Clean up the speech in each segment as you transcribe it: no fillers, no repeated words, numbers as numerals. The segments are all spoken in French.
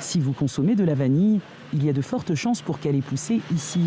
Si vous consommez de la vanille, il y a de fortes chances pour qu'elle ait poussé ici.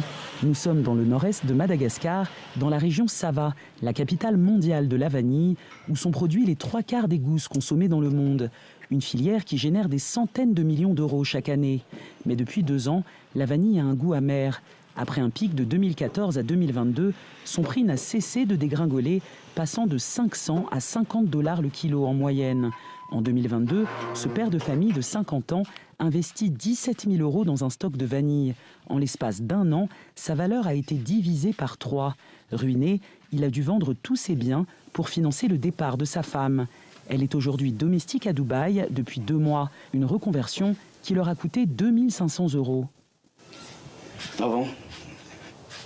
Nous sommes dans le nord-est de Madagascar, dans la région Sava, la capitale mondiale de la vanille, où sont produits les 3/4 des gousses consommées dans le monde. Une filière qui génère des centaines de millions d'euros chaque année. Mais depuis 2 ans, la vanille a un goût amer. Après un pic de 2014 à 2022, son prix n'a cessé de dégringoler, passant de 500 à 50 $ le kilo en moyenne. En 2022, ce père de famille de 50 ans investit 17 000 € dans un stock de vanille. En l'espace d'1 an, sa valeur a été divisée par 3. Ruiné, il a dû vendre tous ses biens pour financer le départ de sa femme. Elle est aujourd'hui domestique à Dubaï depuis 2 mois, une reconversion qui leur a coûté 2 500 €. Avant,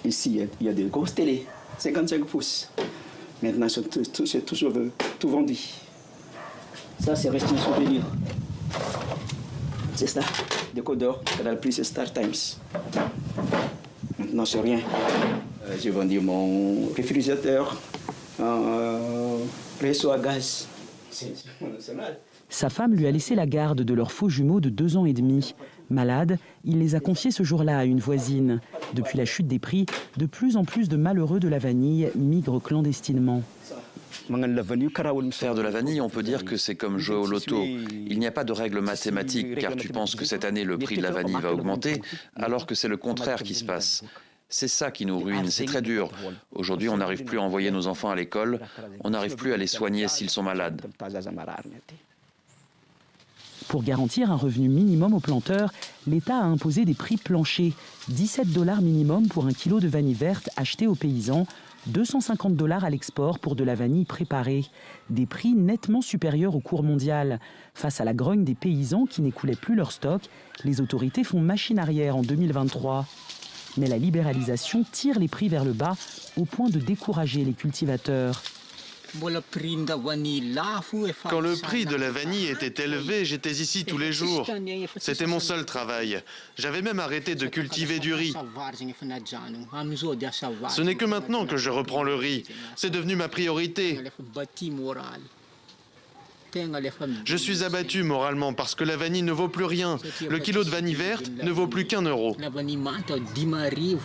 ici, il y a des grosses télés, 55 pouces. Maintenant, c'est tout vendu. Ça, c'est resté un souvenir. C'est ça, décodeur, Canal Plus et Star Times. Maintenant, c'est rien. J'ai vendu mon réfrigérateur, réseau à gaz. C'est mal. Sa femme lui a laissé la garde de leurs faux jumeaux de 2 ans et demi. Malade, il les a confiés ce jour-là à une voisine. Depuis la chute des prix, de plus en plus de malheureux de la vanille migrent clandestinement. Faire de la vanille, on peut dire que c'est comme jouer au loto. Il n'y a pas de règle mathématique, car tu penses que cette année, le prix de la vanille va augmenter, alors que c'est le contraire qui se passe. C'est ça qui nous ruine, c'est très dur. Aujourd'hui, on n'arrive plus à envoyer nos enfants à l'école, on n'arrive plus à les soigner s'ils sont malades. Pour garantir un revenu minimum aux planteurs, l'État a imposé des prix planchers. 17 $ minimum pour 1 kilo de vanille verte acheté aux paysans, 250 $ à l'export pour de la vanille préparée. Des prix nettement supérieurs au cours mondial. Face à la grogne des paysans qui n'écoulaient plus leur stock, les autorités font machine arrière en 2023. Mais la libéralisation tire les prix vers le bas au point de décourager les cultivateurs. Quand le prix de la vanille était élevé, j'étais ici tous les jours. C'était mon seul travail. J'avais même arrêté de cultiver du riz. Ce n'est que maintenant que je reprends le riz. C'est devenu ma priorité. Je suis abattu moralement parce que la vanille ne vaut plus rien. Le kilo de vanille verte ne vaut plus qu'1 €.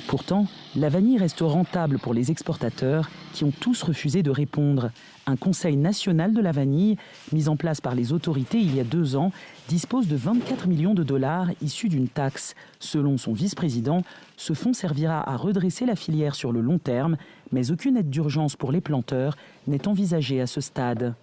Pourtant, la vanille reste rentable pour les exportateurs qui ont tous refusé de répondre. Un conseil national de la vanille, mis en place par les autorités il y a 2 ans, dispose de 24 millions de $ issus d'une taxe. Selon son vice-président, ce fonds servira à redresser la filière sur le long terme, mais aucune aide d'urgence pour les planteurs n'est envisagée à ce stade.